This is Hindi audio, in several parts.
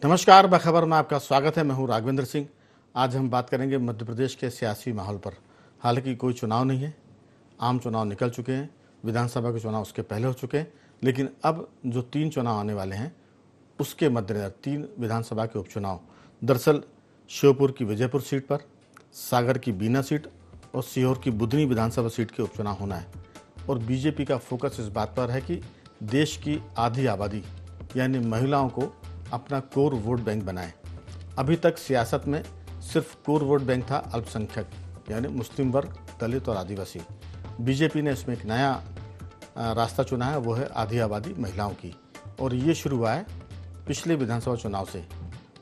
नमस्कार, बखबर में आपका स्वागत है। मैं हूं राघवेंद्र सिंह। आज हम बात करेंगे मध्य प्रदेश के सियासी माहौल पर। हालांकि कोई चुनाव नहीं है, आम चुनाव निकल चुके हैं, विधानसभा के चुनाव उसके पहले हो चुके हैं, लेकिन अब जो 3 चुनाव आने वाले हैं उसके मद्देनजर 3 विधानसभा के उपचुनाव, दरअसल श्योपुर की विजयपुर सीट पर, सागर की बीना सीट और सीहोर की बुधनी विधानसभा सीट के उपचुनाव होना है। और बीजेपी का फोकस इस बात पर है कि देश की आधी आबादी यानी महिलाओं को अपना कोर वोट बैंक बनाए। अभी तक सियासत में सिर्फ कोर वोट बैंक था अल्पसंख्यक यानी मुस्लिम वर्ग, दलित और आदिवासी। बीजेपी ने इसमें एक नया रास्ता चुना है, वो है आधी आबादी महिलाओं की। और ये शुरू हुआ है पिछले विधानसभा चुनाव से।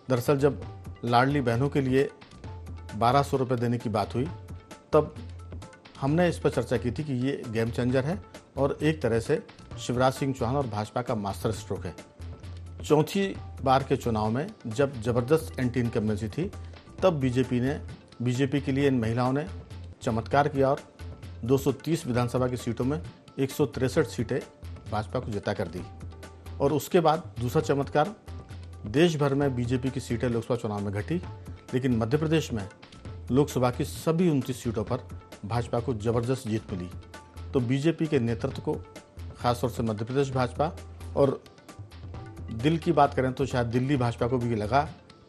दरअसल जब लाडली बहनों के लिए 1200 रुपये देने की बात हुई, तब हमने इस पर चर्चा की थी कि ये गेम चेंजर है और एक तरह से शिवराज सिंह चौहान और भाजपा का मास्टर स्ट्रोक है। चौथी बार के चुनाव में जब जबरदस्त एंटी इनकम्बेंसी थी, तब बीजेपी के लिए इन महिलाओं ने चमत्कार किया और 230 विधानसभा की सीटों में 163 सीटें भाजपा को जिता कर दी। और उसके बाद दूसरा चमत्कार, देश भर में बीजेपी की सीटें लोकसभा चुनाव में घटी, लेकिन मध्य प्रदेश में लोकसभा की सभी 29 सीटों पर भाजपा को जबरदस्त जीत मिली। तो बीजेपी के नेतृत्व को, खासतौर से मध्य प्रदेश भाजपा, और दिल की बात करें तो शायद दिल्ली भाजपा को भी लगा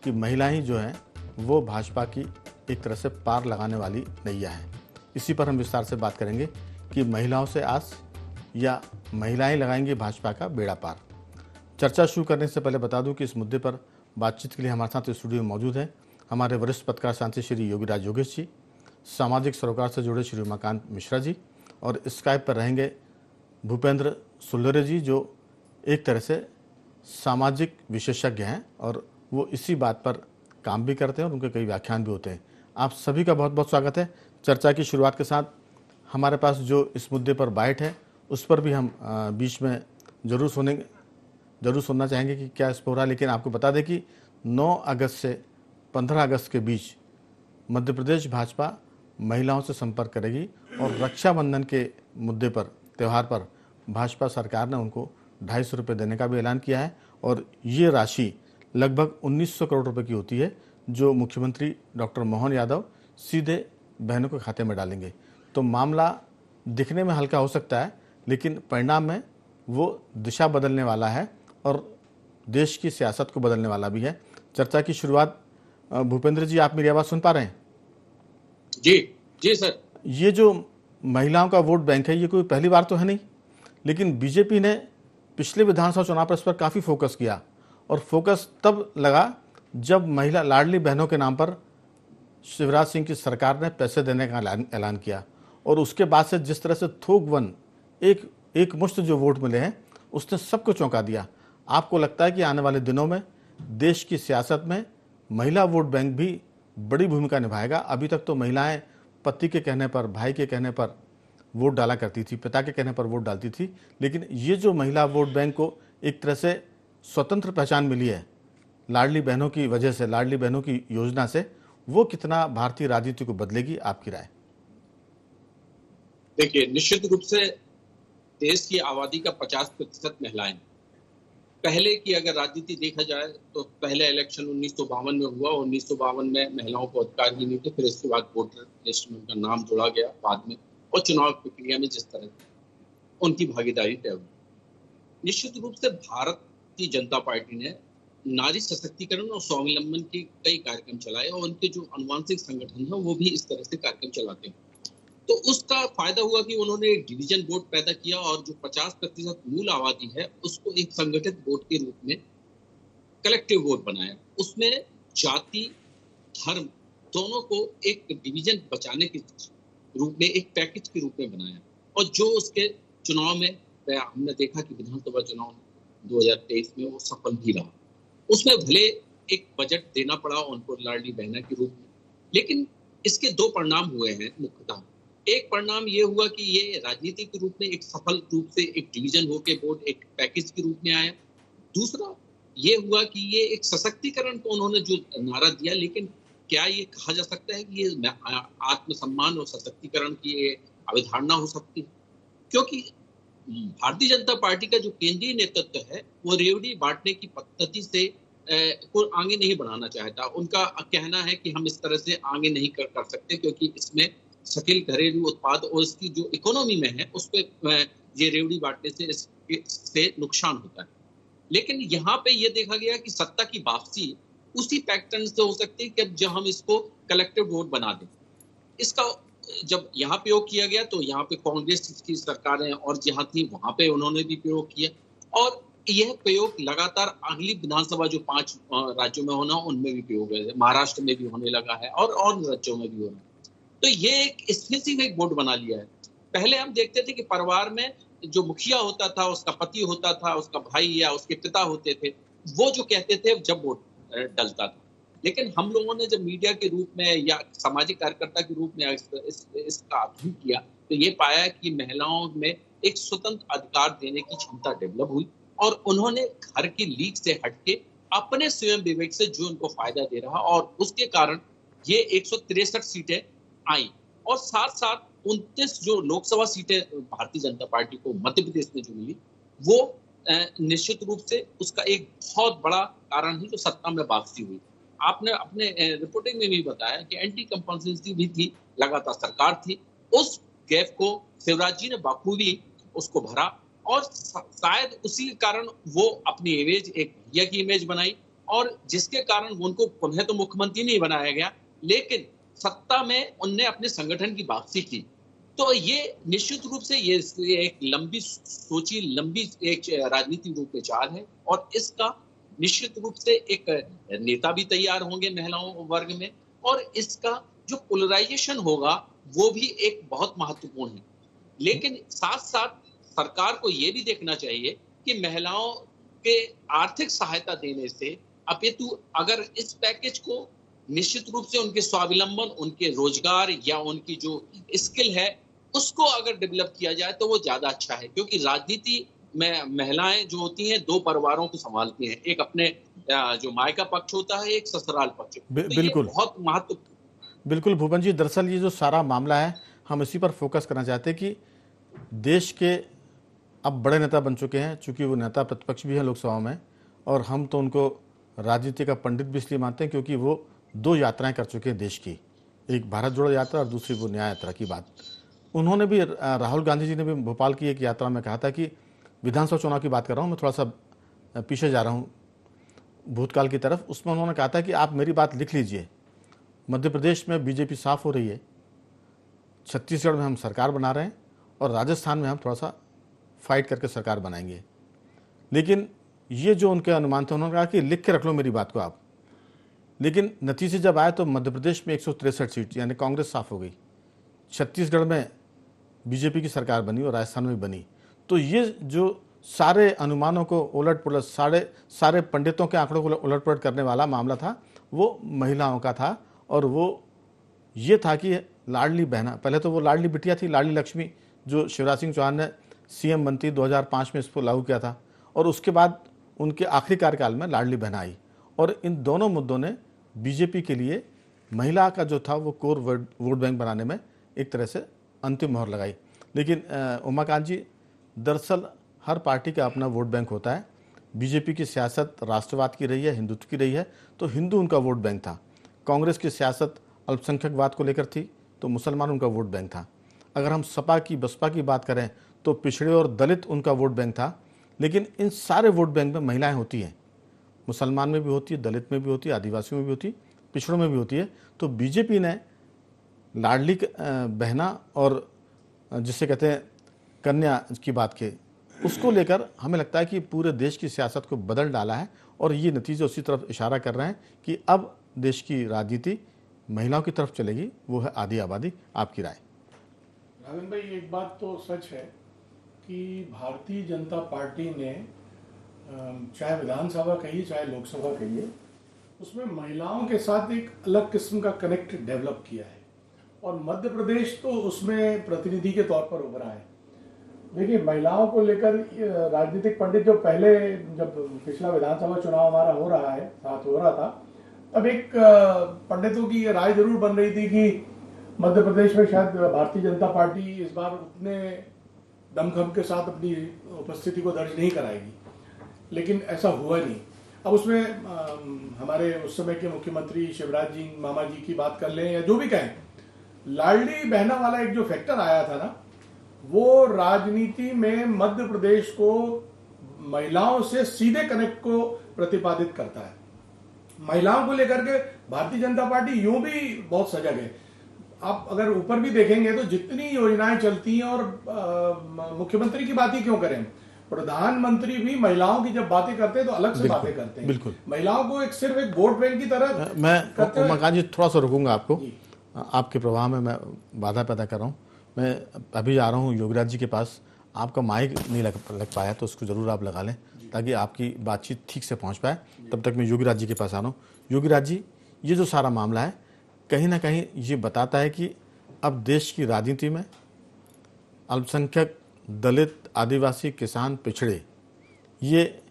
कि महिला ही जो हैं वो भाजपा की एक तरह से पार लगाने वाली नैया है। इसी पर हम विस्तार से बात करेंगे कि महिलाओं से आस या महिलाएं लगाएंगी भाजपा का बेड़ा पार। चर्चा शुरू करने से पहले बता दूं कि इस मुद्दे पर बातचीत के लिए हमारे साथ स्टूडियो में मौजूद हैं हमारे वरिष्ठ पत्रकार शांति श्री योगीराज योगेश जी, सामाजिक सरोकार से जुड़े श्री उमाकांत मिश्रा जी, और स्काइप पर रहेंगे भूपेंद्र सुल्लरे जी, जो एक तरह से सामाजिक विशेषज्ञ हैं और वो इसी बात पर काम भी करते हैं और उनके कई व्याख्यान भी होते हैं। आप सभी का बहुत बहुत स्वागत है। चर्चा की शुरुआत के साथ हमारे पास जो इस मुद्दे पर बाइट है उस पर भी हम बीच में जरूर सुनना चाहेंगे कि क्या इस पर हो रहा है। लेकिन आपको बता दें कि 9 अगस्त से 15 अगस्त के बीच मध्य प्रदेश भाजपा महिलाओं से संपर्क करेगी और रक्षाबंधन के मुद्दे पर, त्यौहार पर भाजपा सरकार ने उनको 250 रुपये देने का भी ऐलान किया है। और ये राशि लगभग 1900 करोड़ रुपए की होती है, जो मुख्यमंत्री डॉक्टर मोहन यादव सीधे बहनों के खाते में डालेंगे। तो मामला दिखने में हल्का हो सकता है, लेकिन परिणाम में वो दिशा बदलने वाला है और देश की सियासत को बदलने वाला भी है। चर्चा की शुरुआत, भूपेंद्र जी, आप मेरी आवाज़ सुन पा रहे हैं? जी जी सर। ये जो महिलाओं का वोट बैंक है, ये कोई पहली बार तो है नहीं, लेकिन बीजेपी ने पिछले विधानसभा चुनाव पर इस पर काफ़ी फोकस किया। और फोकस तब लगा जब महिला लाडली बहनों के नाम पर शिवराज सिंह की सरकार ने पैसे देने का ऐलान किया। और उसके बाद से जिस तरह से थोक वन एक मुश्त जो वोट मिले हैं, उसने सबको चौंका दिया। आपको लगता है कि आने वाले दिनों में देश की सियासत में महिला वोट बैंक भी बड़ी भूमिका निभाएगा? अभी तक तो महिलाएं पति के कहने पर, भाई के कहने पर वोट डाला करती थी, पिता के कहने पर वोट डालती थी, लेकिन ये जो महिला वोट बैंक को एक तरह से स्वतंत्र पहचान मिली है लाडली बहनों की वजह से, लाडली बहनों की योजना से, वो कितना भारतीय राजनीति को बदलेगी, आपकी राय? देखिए, निश्चित रूप से देश की आबादी का 50% महिलाएं। पहले की अगर राजनीति देखा जाए तो पहले इलेक्शन 1952 में हुआ। 1952 में महिलाओं को अधिकार ही नहीं थे। फिर इसके बाद वोटर लिस्ट में उनका नाम जोड़ा गया बाद में, और चुनाव प्रक्रिया में जिस तरह उनकी भागीदारी तय हुई। निश्चित रूप से भारतीय जनता पार्टी ने नारी सशक्तिकरण और स्वावलंबन के कई कार्यक्रम चलाए, और उनके जो अनुवांशिक संगठन है वो भी इस तरह से कार्यक्रम चलाते हैं। तो उसका फायदा हुआ कि उन्होंने एक डिवीजन वोट पैदा किया और जो 50% मूल आबादी है उसको एक संगठित वोट के रूप में कलेक्टिव वोट बनाया। उसमें जाति, धर्म दोनों को एक डिवीजन बचाने के रूप में, एक पैकेज के रूप में बनाया। और जो उसके चुनाव में हमने देखा कि विधानसभा चुनाव 2023 में वो सफल भी रहा। उसमें भले एक बजट देना पड़ा उनको लाडली बहना के रूप में, लेकिन इसके 2 परिणाम हुए हैं मुख्यतः। एक परिणाम ये हुआ कि ये राजनीतिक रूप में एक सफल रूप से एक डिवीजन होके वोट एक पैकेज के रूप में आया। दूसरा ये हुआ कि ये एक सशक्तिकरण को उन्होंने जो नारा दिया, लेकिन क्या ये कहा जा सकता है कि ये आत्मसम्मान और सशक्तिकरण की ये अवधारणा हो सकती है? क्योंकि भारतीय जनता पार्टी का जो केंद्रीय नेतृत्व है वो रेवड़ी बांटने की पद्धति से को आगे नहीं बढ़ाना चाहता। उनका कहना है कि हम इस तरह से आगे नहीं कर सकते, क्योंकि इसमें सकल घरेलू उत्पाद और इसकी जो इकोनॉमी में है उस पर ये रेवड़ी बांटने से नुकसान होता है। लेकिन यहाँ पे ये देखा गया कि सत्ता की वापसी उसी पैटर्न से हो सकती है कि जब हम इसको कलेक्टिव वोट बना दें। इसका जब यहाँ प्रयोग किया गया तो यहाँ पे कांग्रेस की सरकारें और जहाँ थी वहां पे उन्होंने भी प्रयोग किया, और यह प्रयोग लगातार अगली विधानसभा जो 5 राज्यों में होना उनमें भी प्रयोग है, महाराष्ट्र में भी होने लगा है और राज्यों में भी होना। तो ये एक स्पेसिफिक एक बोर्ड बना लिया है। पहले हम देखते थे कि परिवार में जो मुखिया होता था, उसका पति होता था, उसका भाई या उसके पिता होते थे, वो जो कहते थे जब वोट डलता था। लेकिन हम लोगों ने जब मीडिया के रूप में या सामाजिक कार्यकर्ता के रूप में इसका अध्ययन किया तो ये पाया कि महिलाओं में एक स्वतंत्र अधिकार देने की क्षमता डेवलप हुई, और उन्होंने घर की लीक से हटके अपने स्वयं विवेक से जो उनको फायदा दे रहा, और उसके कारण ये 163 सीटें आई, और साथ साथ 29 जो लोकसभा सीटें भारतीय जनता पार्टी को मध्य प्रदेश में जो मिली, वो निश्चित रूप से उसका एक बहुत बड़ा कारण है जो सत्ता में वापसी हुई। आपने अपने रिपोर्टिंग में भी बताया कि एंटी कंपल्सेंसी भी थी, लगातार सरकार थी, उस गैप को शिवराज जी ने बखूबी उसको भरा, और शायद उसी कारण वो अपनी इमेज, एक भैया की इमेज बनाई, और जिसके कारण उनको पुनः तो मुख्यमंत्री नहीं बनाया गया, लेकिन सत्ता में उनने अपने संगठन की वापसी की। तो ये निश्चित रूप से ये एक लंबी सोची, लंबी एक राजनीतिक रूप में चाल है, और इसका निश्चित रूप से एक नेता भी तैयार होंगे महिलाओं वर्ग में, और इसका जो पोलराइजेशन होगा वो भी एक बहुत महत्वपूर्ण है। लेकिन साथ साथ सरकार को ये भी देखना चाहिए कि महिलाओं के आर्थिक सहायता देने से अपितु अगर इस पैकेज को निश्चित रूप से उनके स्वावलंबन, उनके रोजगार या उनकी जो स्किल है उसको अगर डेवलप किया जाए तो वो ज्यादा अच्छा है, क्योंकि राजनीति में महिलाएं जो होती हैं 2 परिवारों को संभालती हैं, एक अपने जो मायका पक्ष होता है, एक ससुराल पक्ष। तो बिल्कुल, ये बहुत महत्व। बिल्कुल भूपन जी, दरअसल ये जो सारा मामला है हम इसी पर फोकस करना चाहते हैं कि देश के अब बड़े नेता बन चुके हैं, चूंकि वो नेता प्रतिपक्ष भी हैं लोकसभा में, और हम तो उनको राजनीति का पंडित भी इसलिए मानते हैं क्योंकि वो 2 यात्राएं कर चुके हैं देश की, एक भारत जोड़ो यात्रा और दूसरी वो न्याय यात्रा की बात। उन्होंने भी, राहुल गांधी जी ने भी भोपाल की एक यात्रा में कहा था कि विधानसभा चुनाव की बात कर रहा हूँ, मैं थोड़ा सा पीछे जा रहा हूँ भूतकाल की तरफ, उसमें उन्होंने कहा था कि आप मेरी बात लिख लीजिए, मध्य प्रदेश में बीजेपी साफ हो रही है, छत्तीसगढ़ में हम सरकार बना रहे हैं, और राजस्थान में हम थोड़ा सा फाइट करके सरकार बनाएंगे। लेकिन ये जो उनके अनुमान थे, उन्होंने कहा कि लिख के रख लो मेरी बात को आप। लेकिन नतीजे जब आए तो मध्य प्रदेश में 163 सीट, यानी कांग्रेस साफ हो गई, छत्तीसगढ़ में बीजेपी की सरकार बनी और राजस्थान में बनी। तो ये जो सारे अनुमानों को उलट पुलट, सारे पंडितों के आंकड़ों को उलट पुलट करने वाला मामला था, वो महिलाओं का था, और वो ये था कि लाडली बहना, पहले तो वो लाडली बिटिया थी, लाडली लक्ष्मी, जो शिवराज सिंह चौहान ने सीएम बनती 2005 में इसको लागू किया था, और उसके बाद उनके आखिरी कार्यकाल में लाडली बहना आई, और इन दोनों मुद्दों ने बीजेपी के लिए महिला का जो था वो कोर वोट बैंक बनाने में एक तरह से अंतिम मोहर लगाई। लेकिन उमाकांत जी, दरअसल हर पार्टी का अपना वोट बैंक होता है। बीजेपी की सियासत राष्ट्रवाद की रही है, हिंदुत्व की रही है, तो हिंदू उनका वोट बैंक था। कांग्रेस की सियासत अल्पसंख्यकवाद को लेकर थी, तो मुसलमान उनका वोट बैंक था। अगर हम सपा की, बसपा की बात करें तो पिछड़े और दलित उनका वोट बैंक था। लेकिन इन सारे वोट बैंक में महिलाएं होती हैं, मुसलमान में भी होती है, दलित में भी होती है, आदिवासियों में भी होती है, पिछड़ों में भी होती है। तो बीजेपी ने लाडली बहना और जिसे कहते हैं कन्या की बात की, उसको लेकर हमें लगता है कि पूरे देश की सियासत को बदल डाला है, और ये नतीजे उसी तरफ इशारा कर रहे हैं कि अब देश की राजनीति महिलाओं की तरफ चलेगी, वो है आधी आबादी। आपकी राय? राघवेंद्र भाई, एक बात तो सच है कि भारतीय जनता पार्टी ने चाहे विधानसभा कहिए चाहे लोकसभा कहिए, उसमें महिलाओं के साथ एक अलग किस्म का कनेक्ट डेवलप किया है, और मध्य प्रदेश तो उसमें प्रतिनिधि के तौर पर उभरा है। देखिए, महिलाओं को लेकर राजनीतिक पंडित जो पहले, जब पिछला विधानसभा चुनाव हमारा हो रहा था, तब एक पंडितों की राय जरूर बन रही थी कि मध्य प्रदेश में शायद भारतीय जनता पार्टी इस बार उतने दमखम के साथ अपनी उपस्थिति को दर्ज नहीं कराएगी, लेकिन ऐसा हुआ नहीं। अब उसमें हमारे उस समय के मुख्यमंत्री शिवराज जी मामा जी की बात कर लें या जो भी कहें, लाडली बहना वाला एक जो फैक्टर आया था ना, वो राजनीति में मध्य प्रदेश को महिलाओं से सीधे कनेक्ट को प्रतिपादित करता है। महिलाओं को लेकर के भारतीय जनता पार्टी यूं भी बहुत सजग है। आप अगर ऊपर भी देखेंगे तो जितनी योजनाएं चलती हैं, और मुख्यमंत्री की बात ही क्यों करें, प्रधानमंत्री भी महिलाओं की जब बातें करते हैं तो अलग से बातें करते हैं। बिल्कुल, महिलाओं को एक सिर्फ एक वोट बैंक की तरह मैं उमाकांत जी थोड़ा सा रुकूंगा आपको, आपके प्रवाह में मैं बाधा पैदा कर रहा हूँ। मैं अभी जा रहा हूँ योगीराज जी के पास, आपका माइक नहीं लग पाया तो उसको ज़रूर आप लगा लें ताकि आपकी बातचीत ठीक से पहुँच पाए। तब तक मैं योगीराज जी के पास आ रहा हूँ। योगीराज जी, ये जो सारा मामला है कहीं ना कहीं ये बताता है कि अब देश की राजनीति में अल्पसंख्यक, दलित, आदिवासी, किसान, पिछड़े, ये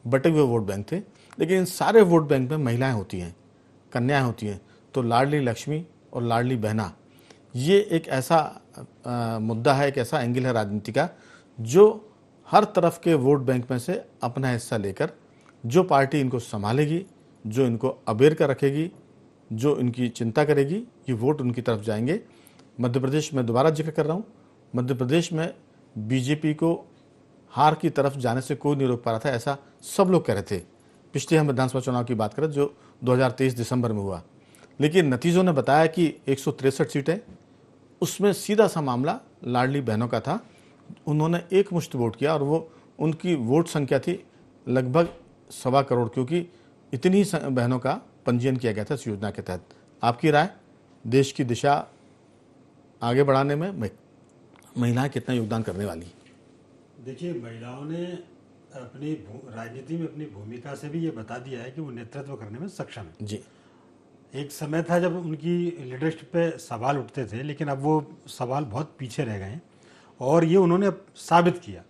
बटे हुए वोट बैंक थे, लेकिन इन सारे वोट बैंक में महिलाएं होती हैं, कन्याएं होती हैं। तो लाडली लक्ष्मी और लाडली बहना, ये एक ऐसा मुद्दा है, एक ऐसा एंगल है राजनीति का जो हर तरफ के वोट बैंक में से अपना हिस्सा लेकर जो पार्टी इनको संभालेगी, जो इनको अबेर कर रखेगी, जो इनकी चिंता करेगी, ये वोट उनकी तरफ जाएंगे। मध्य प्रदेश में दोबारा जिक्र कर रहा हूँ, मध्य प्रदेश में बीजेपी को हार की तरफ जाने से कोई नहीं रोक पा रहा था, ऐसा सब लोग कह रहे थे। पिछले हम विधानसभा चुनाव की बात करें जो 2023 दिसंबर में हुआ, लेकिन नतीजों ने बताया कि 163 सीटें, उसमें सीधा सा मामला लाडली बहनों का था। उन्होंने एक मुश्त वोट किया और वो उनकी वोट संख्या थी लगभग 1.25 करोड़, क्योंकि इतनी बहनों का पंजीयन किया गया था इस योजना के तहत। आपकी राय, देश की दिशा आगे बढ़ाने में महिलाएं कितना योगदान करने वाली? देखिए, महिलाओं ने अपनी राजनीति में अपनी भूमिका से भी ये बता दिया है कि वो नेतृत्व करने में सक्षम है जी। एक समय था जब उनकी लीडरशिप पे सवाल उठते थे, लेकिन अब वो सवाल बहुत पीछे रह गए हैं और ये उन्होंने साबित किया।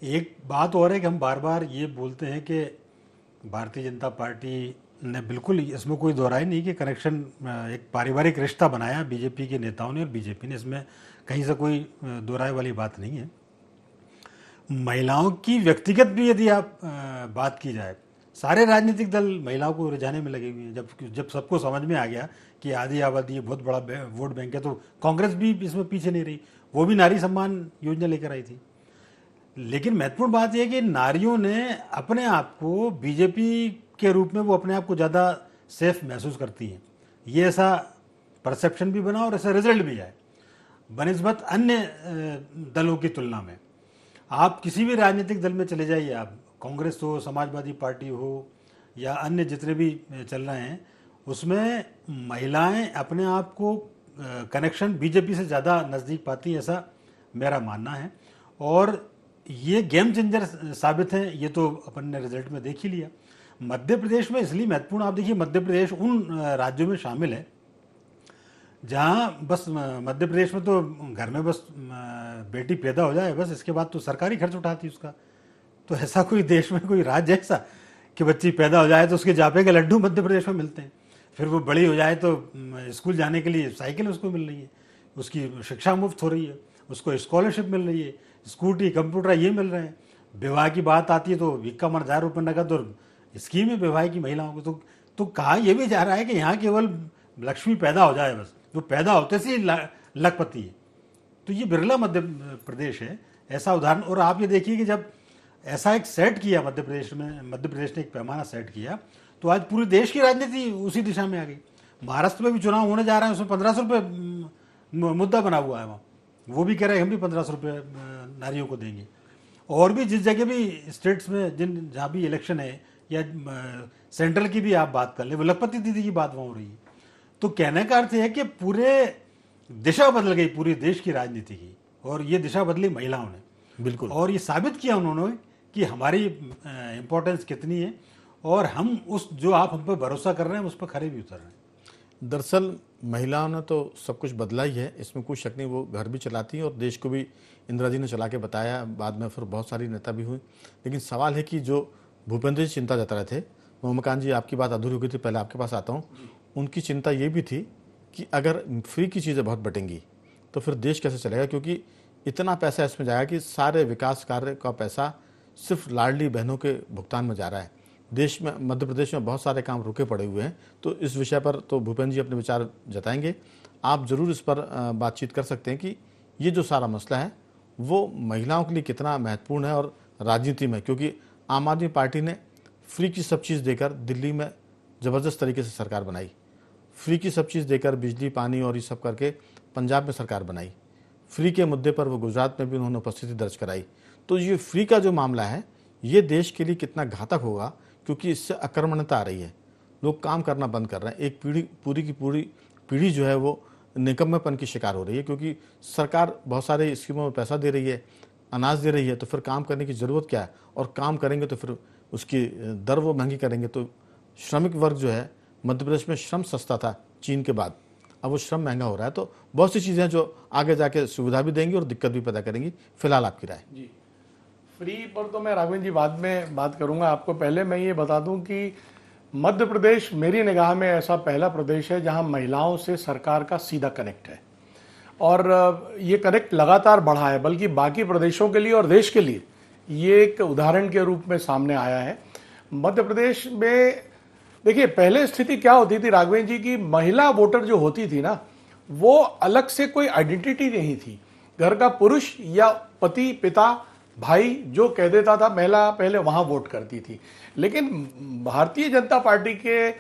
एक बात और है कि हम बार बार ये बोलते हैं कि भारतीय जनता पार्टी ने, बिल्कुल इसमें कोई दोहराई नहीं कि कनेक्शन, एक पारिवारिक रिश्ता बनाया बीजेपी के नेताओं ने और बीजेपी ने, इसमें कहीं से कोई दोहराई वाली बात नहीं है। महिलाओं की व्यक्तिगत भी यदि आप बात की जाए, सारे राजनीतिक दल महिलाओं को रिझाने में लगे हुए हैं। जब सबको समझ में आ गया कि आधी आबादी बहुत बड़ा वोट बैंक है, तो कांग्रेस भी इसमें पीछे नहीं रही, वो भी नारी सम्मान योजना लेकर आई थी। लेकिन महत्वपूर्ण बात यह है कि नारियों ने अपने आप को बीजेपी के रूप में, वो अपने आप को ज़्यादा सेफ महसूस करती हैं। ये ऐसा परसेप्शन भी बना और ऐसा रिजल्ट भी है बनिस्बत अन्य दलों की तुलना में। आप किसी भी राजनीतिक दल में चले जाइए, आप कांग्रेस हो, समाजवादी पार्टी हो या अन्य जितने भी चल रहे हैं, उसमें महिलाएं अपने आप को कनेक्शन बीजेपी से ज़्यादा नज़दीक पाती हैं, ऐसा मेरा मानना है। और ये गेम चेंजर साबित है, ये तो अपन ने रिजल्ट में देख ही लिया। मध्य प्रदेश में इसलिए महत्वपूर्ण, आप देखिए मध्य प्रदेश उन राज्यों में शामिल है जहाँ बस मध्य प्रदेश में तो घर में बस बेटी पैदा हो जाए बस, इसके बाद तो सरकारी खर्च उठाती उसका। तो ऐसा कोई देश में कोई राज्य ऐसा कि बच्ची पैदा हो जाए तो उसके जापे के लड्डू मध्य प्रदेश में मिलते हैं, फिर वो बड़ी हो जाए तो स्कूल जाने के लिए साइकिल उसको मिल रही है, उसकी शिक्षा मुफ्त हो रही है, उसको स्कॉलरशिप मिल रही है, स्कूटी, कंप्यूटर ये मिल रहे हैं। विवाह की बात आती है तो 51,000 रुपये नकद और स्कीम है विवाह की महिलाओं को। तो कहा यह भी जा रहा है कि यहाँ केवल लक्ष्मी पैदा हो जाए बस, वो पैदा होते से लखपति है। तो ये बिरला मध्य प्रदेश है ऐसा उदाहरण। और आप ये देखिए कि जब ऐसा एक सेट किया मध्य प्रदेश ने एक पैमाना सेट किया, तो आज पूरे देश की राजनीति उसी दिशा में आ गई। महाराष्ट्र में भी चुनाव होने जा रहा है, उसमें 1500 रुपये मुद्दा बना हुआ है वहाँ, वो भी कह रहे हैं हम भी 1500 रुपये नारियों को देंगे। और भी जिस जगह भी स्टेट्स में जहाँ भी इलेक्शन है या सेंट्रल की भी आप बात कर ले, वो लखपति दीदी की बात वहाँ हो रही है। तो कहने का अर्थ है कि पूरे दिशा बदल गई पूरी देश की राजनीति की, और ये दिशा बदली महिलाओं ने। बिल्कुल। और ये साबित किया उन्होंने कि हमारी इम्पोर्टेंस कितनी है, और हम उस जो आप हम पर भरोसा कर रहे हैं उस पर खरे भी उतर रहे हैं। दरअसल महिलाओं ने तो सब कुछ बदला ही है, इसमें कोई शक नहीं। वो घर भी चलाती हैं और देश को भी इंदिरा जी ने चला के बताया, बाद में फिर बहुत सारी नेता भी हुई। लेकिन सवाल है कि जो भूपेंद्र जी चिंता जता रहे थे, उमाकांत जी आपकी बात अधूरी हो गई थी, पहले आपके पास आता हूँ। उनकी चिंता ये भी थी कि अगर फ्री की चीज़ें बहुत बटेंगी तो फिर देश कैसे चलेगा, क्योंकि इतना पैसा इसमें जाएगा कि सारे विकास कार्य का पैसा सिर्फ लाडली बहनों के भुगतान में जा रहा है। देश में, मध्य प्रदेश में बहुत सारे काम रुके पड़े हुए हैं। तो इस विषय पर तो भूपेंद्र जी अपने विचार जताएंगे। आप ज़रूर इस पर बातचीत कर सकते हैं कि ये जो सारा मसला है वो महिलाओं के लिए कितना महत्वपूर्ण है और राजनीति में, क्योंकि आम आदमी पार्टी ने फ्री की सब चीज़ देकर दिल्ली में ज़बरदस्त तरीके से सरकार बनाई, फ्री की सब चीज़ देकर बिजली पानी और ये सब करके पंजाब में सरकार बनाई, फ्री के मुद्दे पर वो गुजरात में भी उन्होंने उपस्थिति दर्ज कराई। तो ये फ्री का जो मामला है ये देश के लिए कितना घातक होगा, क्योंकि इससे अकर्मण्यता आ रही है, लोग काम करना बंद कर रहे हैं, एक पीढ़ी पूरी की पूरी पीढ़ी जो है वो निकम्मेपन की शिकार हो रही है, क्योंकि सरकार बहुत सारे स्कीमों में पैसा दे रही है, अनाज दे रही है, तो फिर काम करने की ज़रूरत क्या है, और काम करेंगे तो फिर उसकी दर वो महंगी करेंगे। तो श्रमिक वर्ग जो है, मध्य प्रदेश में श्रम सस्ता था चीन के बाद, अब वो श्रम महंगा हो रहा है। तो बहुत सी चीज़ें जो आगे जाके सुविधा भी देंगी और दिक्कत भी पैदा करेंगी। फिलहाल आपकी राय। जी, फ्री पर तो मैं राघवेंद्र जी बाद में बात करूंगा। आपको पहले मैं ये बता दूं कि मध्य प्रदेश मेरी निगाह में ऐसा पहला प्रदेश है जहां महिलाओं से सरकार का सीधा कनेक्ट है, और ये कनेक्ट लगातार बढ़ा है, बल्कि बाकी प्रदेशों के लिए और देश के लिए ये एक उदाहरण के रूप में सामने आया है। मध्य प्रदेश में देखिए, पहले स्थिति क्या होती थी राघवेंद्र जी की, महिला वोटर जो होती थी ना, वो अलग से कोई आइडेंटिटी नहीं थी। घर का पुरुष या पति, पिता, भाई जो कह देता था, महिला पहले वहां वोट करती थी। लेकिन भारतीय जनता पार्टी के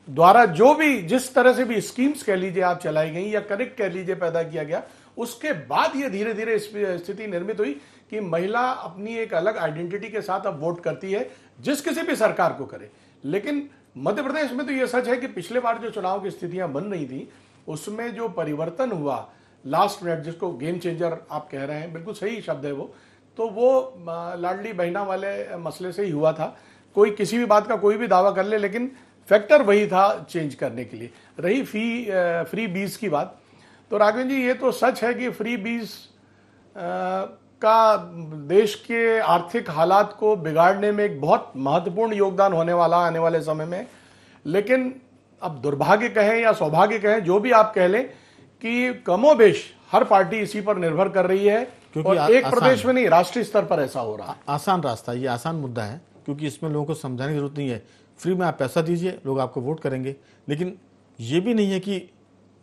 द्वारा जो भी, जिस तरह से भी स्कीम्स कह लीजिए आप चलाई गई या कनेक्ट कह लीजिए पैदा किया गया, उसके बाद ये धीरे धीरे स्थिति निर्मित हुई कि महिला अपनी एक अलग आइडेंटिटी के साथ अब वोट करती है, जिस किसी भी सरकार को करे। लेकिन मध्य प्रदेश में तो ये सच है कि पिछले बार जो चुनाव की स्थितियां बन रही थी, उसमें जो परिवर्तन हुआ लास्ट मिनट, जिसको गेम चेंजर आप कह रहे हैं, बिल्कुल सही शब्द है वो, तो वो लाडली बहना वाले मसले से ही हुआ था। कोई किसी भी बात का कोई भी दावा कर ले, लेकिन फैक्टर वही था चेंज करने के लिए। रही फ्री बीज की बात, तो राघवेंद्र जी ये तो सच है कि फ्री बीज का देश के आर्थिक हालात को बिगाड़ने में एक बहुत महत्वपूर्ण योगदान होने वाला आने वाले समय में। लेकिन अब दुर्भाग्य कहें या सौभाग्य कहें, जो भी आप कह लें, कि कमोबेश हर पार्टी इसी पर निर्भर कर रही है, क्योंकि और एक प्रदेश में नहीं, राष्ट्रीय स्तर पर ऐसा हो रहा है। आसान रास्ता, ये आसान मुद्दा है, क्योंकि इसमें लोगों को समझाने की जरूरत नहीं है। फ्री में आप पैसा दीजिए, लोग आपको वोट करेंगे। लेकिन ये भी नहीं है कि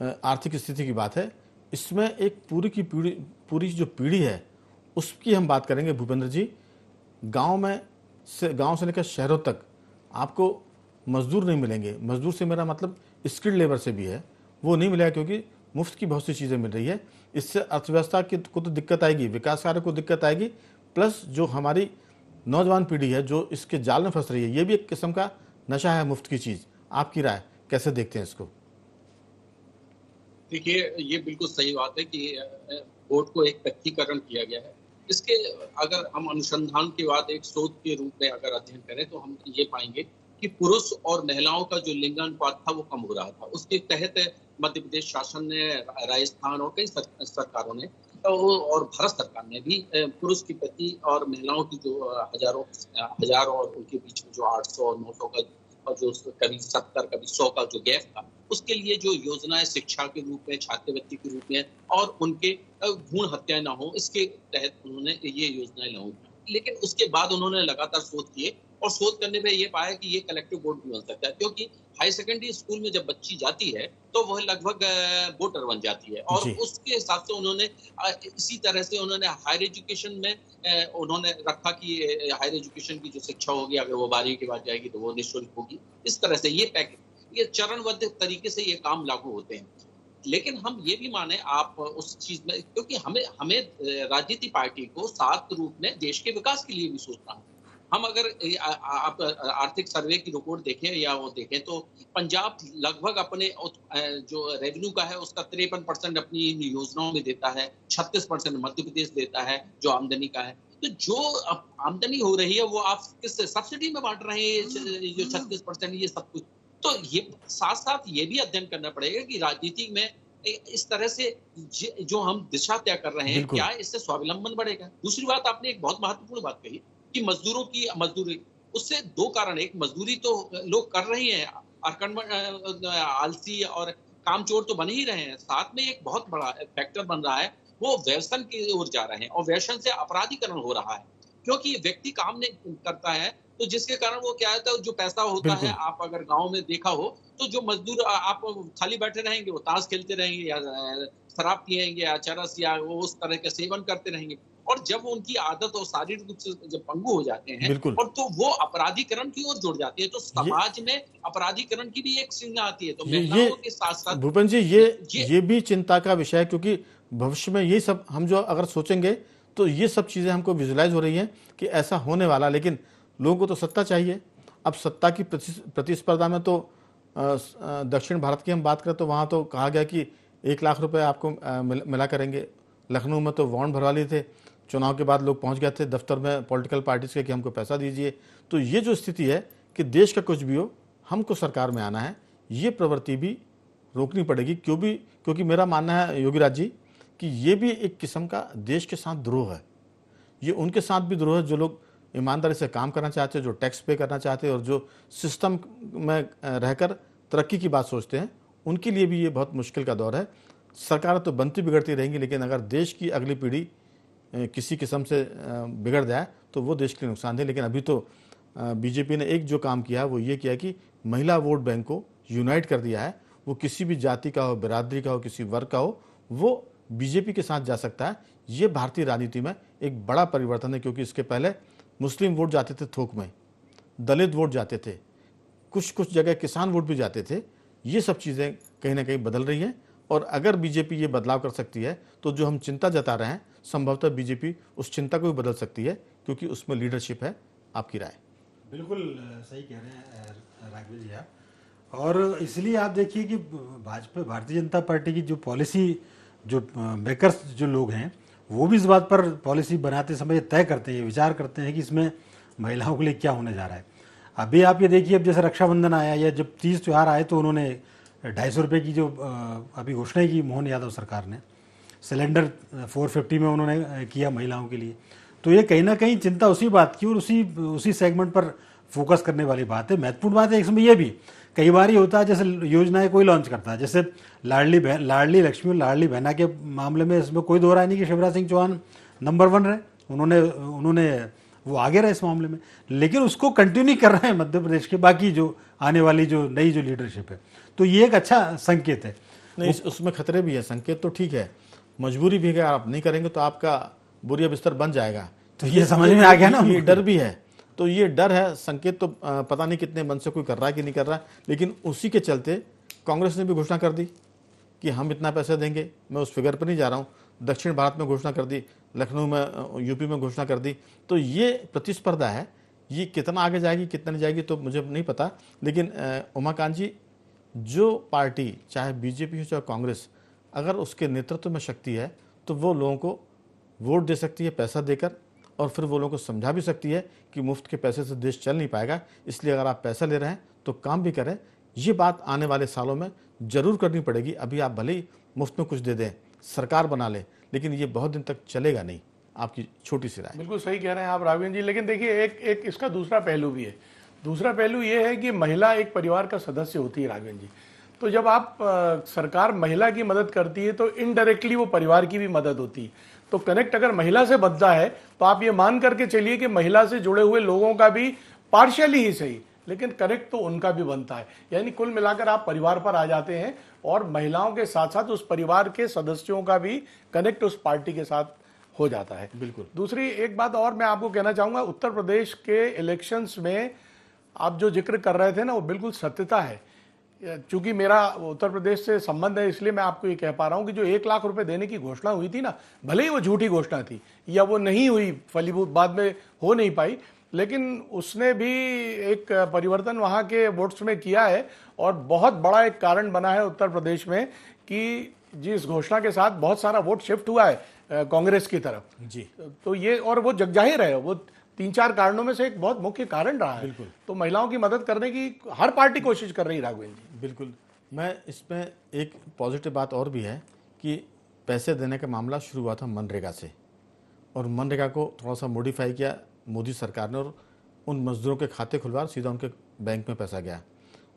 आर्थिक स्थिति की बात है, इसमें एक पूरी जो पीढ़ी है उसकी हम बात करेंगे भूपेंद्र जी। गांव से लेकर शहरों तक आपको मजदूर नहीं मिलेंगे। मजदूर से मेरा मतलब स्किल्ड लेबर से भी है, वो नहीं मिलेगा, क्योंकि मुफ्त की बहुत सी चीज़ें मिल रही है। इससे अर्थव्यवस्था को तो दिक्कत आएगी, विकास कार्य को दिक्कत आएगी, प्लस जो हमारी नौजवान पीढ़ी है जो इसके जाल में फंस रही है, ये भी एक किस्म का नशा है, मुफ्त की चीज़। आपकी राय, कैसे देखते हैं इसको? देखिए, ये बिल्कुल सही बात है कि वोट को एक व्यक्तिकरण किया गया है। इसके अगर हम अनुसंधान के बाद एक शोध के रूप में अगर अध्ययन करें तो हम ये पाएंगे कि पुरुष और महिलाओं का जो लिंगानुपात था वो कम हो रहा था। उसके तहत मध्य प्रदेश शासन ने, राजस्थान और कई सरकारों ने और भारत सरकार ने भी पुरुष के प्रति और महिलाओं की जो हजार और उनके बीच में जो 800 और 900 का और जो कभी 70 कभी 100 का जो गैप था, उसके लिए जो योजनाएं शिक्षा के रूप में, छात्रवृत्ति के रूप में और उनके भ्रूण हत्या ना हो, इसके तहत उन्होंने ये योजनाएं लागू की। लेकिन उसके बाद उन्होंने लगातार शोध किए और शोध करने में ये पाया कि ये कलेक्टिव वोट भी बन सकता है, क्योंकि हाई सेकेंडरी स्कूल में जब बच्ची जाती है तो वह लगभग वोटर बन जाती है। और उसके हिसाब से उन्होंने इसी तरह से उन्होंने हायर एजुकेशन में उन्होंने रखा कि हायर एजुकेशन की जो शिक्षा होगी, अगर वो 12वीं के बाद जाएगी तो वो निःशुल्क होगी। इस तरह से ये चरणबद्ध तरीके से ये काम लागू होते हैं। लेकिन हम ये भी माने आप उस चीज में, क्योंकि हमें राजनीति पार्टी को सार्थ रूप में देश के विकास के लिए भी सोचना है। हम अगर आप आर्थिक सर्वे की रिपोर्ट देखें या वो देखें तो पंजाब लगभग अपने जो रेवेन्यू का है उसका 53% अपनी योजनाओं में देता है, 36% मध्य प्रदेश देता है जो आमदनी का है। तो जो आमदनी हो रही है वो आप किस सब्सिडी में बांट रहे हैं, जो 36% ये सब कुछ। तो ये साथ साथ ये भी अध्ययन करना पड़ेगा कि राजनीति में इस तरह से जो हम दिशा तय कर रहे हैं, क्या इससे स्वावलंबन बढ़ेगा। दूसरी बात, आपने एक बहुत महत्वपूर्ण बात कही कि मजदूरों की मजदूरी, उससे दो कारण, एक मजदूरी तो लोग कर रहे हैं, आलसी और कामचोर तो बन ही रहे हैं, साथ में एक बहुत बड़ा फैक्टर बन रहा है वो व्यसन की ओर जा रहे हैं और व्यसन से अपराधीकरण हो रहा है। क्योंकि व्यक्ति काम नहीं करता है तो जिसके कारण वो क्या होता है, जो पैसा होता है, आप अगर गांव में देखा हो तो जो मजदूर आप खाली बैठे रहेंगे, वो ताश खेलते रहेंगे या शराब पिएंगे या चरस या वो उस तरह के सेवन करते रहेंगे, और जब उनकी आदत और शारीरिक रूप से जब पंगु हो जाते हैं और तो वो अपराधीकरण की ओर जुड़ जाती है, तो समाज में अपराधीकरण की भी एक संज्ञा आती है। तो महिलाओं के साथ साथ भूपेन जी ये भी चिंता का विषय है, क्योंकि भविष्य में ये सब हम जो अगर सोचेंगे तो ये सब चीजें हमको विजुलाइज हो रही हैं कि ऐसा होने वाला, लेकिन लोगों को तो सत्ता चाहिए। अब सत्ता की प्रतिस्पर्धा में तो दक्षिण भारत की हम बात करें तो वहाँ तो कहा गया कि 1 लाख रुपए आपको मिला करेंगे। लखनऊ में तो वारंट भरवा लिए थे, चुनाव के बाद लोग पहुंच गए थे दफ्तर में पॉलिटिकल पार्टीज के कि हमको पैसा दीजिए। तो ये जो स्थिति है कि देश का कुछ भी हो, हमको सरकार में आना है, ये प्रवृत्ति भी रोकनी पड़ेगी। क्योंकि मेरा मानना है योगी राज जी कि ये भी एक किस्म का देश के साथ द्रोह है। ये उनके साथ भी द्रोह है जो लोग ईमानदारी से काम करना चाहते हैं, जो टैक्स पे करना चाहते हैं और जो सिस्टम में रहकर तरक्की की बात सोचते हैं, उनके लिए भी ये बहुत मुश्किल का दौर है। सरकार तो बनती बिगड़ती रहेंगी, लेकिन अगर देश की अगली पीढ़ी किसी किस्म से बिगड़ जाए तो वो देश के लिए नुकसानदेह। लेकिन अभी तो बीजेपी ने एक जो काम किया है वो ये किया कि महिला वोट बैंक को यूनाइट कर दिया है। वो किसी भी जाति का हो, बिरादरी का हो, किसी वर्ग का हो, वो बीजेपी के साथ जा सकता है। ये भारतीय राजनीति में एक बड़ा परिवर्तन है, क्योंकि इसके पहले मुस्लिम वोट जाते थे थोक में, दलित वोट जाते थे, कुछ जगह किसान वोट भी जाते थे। ये सब चीज़ें कहीं ना कहीं बदल रही हैं, और अगर बीजेपी ये बदलाव कर सकती है तो जो हम चिंता जता रहे हैं, संभवतः बीजेपी उस चिंता को भी बदल सकती है, क्योंकि उसमें लीडरशिप है। आपकी राय? बिल्कुल सही कह रहे हैं राघव जी आप। और इसलिए आप देखिए कि भाजपा भारतीय जनता पार्टी की जो पॉलिसी, जो मेकर्स जो लोग हैं, वो भी इस बात पर पॉलिसी बनाते समय तय करते हैं, विचार करते हैं कि इसमें महिलाओं के लिए क्या होने जा रहा है। अभी आप ये देखिए, अब जैसे रक्षाबंधन आया या जब 30 त्यौहार आए तो उन्होंने 250 रुपये की जो अभी घोषणा की मोहन यादव सरकार ने, सिलेंडर 450 में उन्होंने किया महिलाओं के लिए। तो ये कहीं ना कहीं चिंता उसी बात की और उसी सेगमेंट पर फोकस करने वाली बात है। महत्वपूर्ण बात है इसमें ये भी, कई बार ये होता है जैसे योजनाएं कोई लॉन्च करता है, जैसे लाडली लक्ष्मी और लाडली बहना के मामले में इसमें कोई दो राय नहीं कि शिवराज सिंह चौहान नंबर 1 रहे, उन्होंने वो आगे रहे इस मामले में, लेकिन उसको कंटिन्यू कर रहे हैं मध्य प्रदेश के बाकी जो आने वाली जो नई जो लीडरशिप है। तो ये एक अच्छा संकेत है। नहीं, उसमें खतरे भी है। संकेत तो ठीक है, मजबूरी भी है। आप नहीं करेंगे तो आपका बुरिया बिस्तर बन जाएगा। तो ये समझ में आ गया ना, ये डर भी है। तो ये डर है, संकेत तो पता नहीं कितने मन से कोई कर रहा है कि नहीं कर रहा है, लेकिन उसी के चलते कांग्रेस ने भी घोषणा कर दी कि हम इतना पैसा देंगे। मैं उस फिगर पर नहीं जा रहा हूँ। दक्षिण भारत में घोषणा कर दी, लखनऊ में, यूपी में घोषणा कर दी। तो ये प्रतिस्पर्धा है, ये कितना आगे जाएगी कितना नहीं जाएगी तो मुझे नहीं पता। लेकिन उमाकांत जी, जो पार्टी चाहे बीजेपी हो चाहे कांग्रेस, अगर उसके नेतृत्व में शक्ति है तो वो लोगों को वोट दे सकती है पैसा देकर, और फिर वो लोगों को समझा भी सकती है कि मुफ्त के पैसे से देश चल नहीं पाएगा, इसलिए अगर आप पैसा ले रहे हैं तो काम भी करें। ये बात आने वाले सालों में जरूर करनी पड़ेगी। अभी आप भले ही मुफ्त में कुछ दे दें, सरकार बना ले, लेकिन ये बहुत दिन तक चलेगा नहीं। आपकी छोटी सी राय? बिल्कुल सही कह रहे हैं आप राघवेंद्र जी, लेकिन देखिए एक इसका दूसरा पहलू भी है। दूसरा पहलू ये है कि महिला एक परिवार का सदस्य होती है राघवेंद्र जी। तो जब आप सरकार महिला की मदद करती है तो इनडायरेक्टली वो परिवार की भी मदद होती है। तो कनेक्ट अगर महिला से बनता है तो आप ये मान करके चलिए कि महिला से जुड़े हुए लोगों का भी पार्शियली ही सही, लेकिन कनेक्ट तो उनका भी बनता है। यानी कुल मिलाकर आप परिवार पर आ जाते हैं, और महिलाओं के साथ साथ उस परिवार के सदस्यों का भी कनेक्ट उस पार्टी के साथ हो जाता है। बिल्कुल। दूसरी एक बात और मैं आपको कहना चाहूंगा, उत्तर प्रदेश के इलेक्शंस में आप जो जिक्र कर रहे थे ना, वो बिल्कुल सत्यता है। चूंकि मेरा उत्तर प्रदेश से संबंध है, इसलिए मैं आपको ये कह पा रहा हूं कि जो 1 लाख रुपए देने की घोषणा हुई थी ना, भले ही वो झूठी घोषणा थी या वो नहीं हुई, फलीभूत बाद में हो नहीं पाई, लेकिन उसने भी एक परिवर्तन वहां के वोट्स में किया है, और बहुत बड़ा एक कारण बना है उत्तर प्रदेश में कि जिस घोषणा के साथ बहुत सारा वोट शिफ्ट हुआ है कांग्रेस की तरफ जी। तो ये, और वो जगजाहिर है, वो 3-4 कारणों में से एक बहुत मुख्य कारण रहा है। बिल्कुल। तो महिलाओं की मदद करने की हर पार्टी कोशिश कर रही है राघवेंद्र जी। बिल्कुल। मैं इसमें एक पॉजिटिव बात और भी है कि पैसे देने का मामला शुरू हुआ था मनरेगा से, और मनरेगा को थोड़ा सा मॉडिफाई किया मोदी सरकार ने, और उन मजदूरों के खाते खुलवा सीधा उनके बैंक में पैसा गया।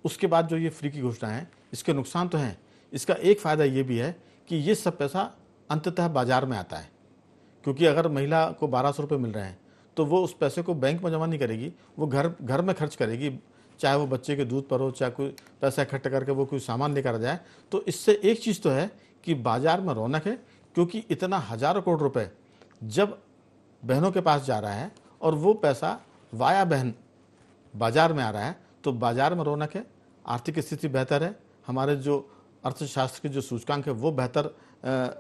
उसके बाद जो ये फ्री की घोषणा है, इसके नुकसान तो हैं। इसका एक फ़ायदा ये भी है कि ये सब पैसा अंततः बाजार में आता है, क्योंकि अगर महिला को 1200 रुपये मिल रहे हैं तो वो उस पैसे को बैंक में जमा नहीं करेगी, वो घर में खर्च करेगी, चाहे वो बच्चे के दूध पर हो, चाहे कोई पैसा इकट्ठा करके वो कोई सामान लेकर आ जाए। तो इससे एक चीज़ तो है कि बाजार में रौनक है, क्योंकि इतना हज़ारों करोड़ रुपए जब बहनों के पास जा रहा है और वो पैसा वाया बहन बाजार में आ रहा है, तो बाजार में रौनक है, आर्थिक स्थिति बेहतर है, हमारे जो अर्थशास्त्र के जो सूचकांक है वो बेहतर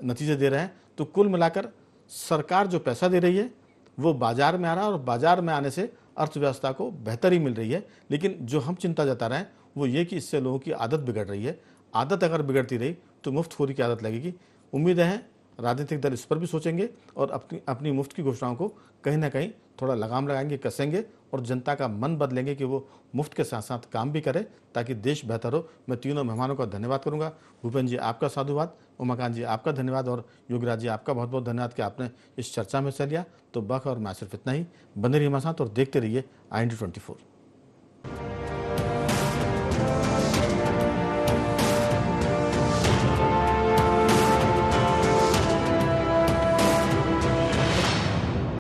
नतीजे दे रहे हैं। तो कुल मिलाकर सरकार जो पैसा दे रही है वो बाजार में आ रहा है और बाजार में आने से अर्थव्यवस्था को बेहतरी मिल रही है। लेकिन जो हम चिंता जता रहे हैं वो ये कि इससे लोगों की आदत बिगड़ रही है। आदत अगर बिगड़ती रही तो मुफ्तखोरी की आदत लगेगी। उम्मीदें हैं राजनीतिक दल इस पर भी सोचेंगे और अपनी मुफ्त की घोषणाओं को कहीं ना कहीं थोड़ा लगाम लगाएंगे, कसेंगे और जनता का मन बदलेंगे कि वो मुफ्त के साथ साथ काम भी करे ताकि देश बेहतर हो। मैं तीनों मेहमानों का धन्यवाद करूंगा। भूपेन जी आपका साधुवाद, उमाकांत जी आपका धन्यवाद और योगराज जी आपका बहुत बहुत धन्यवाद कि आपने इस चर्चा में हिस्सा लिया। तो बख और मैं सिर्फ इतना ही। बने रहिए हमारे साथ और देखते रहिए IND 24।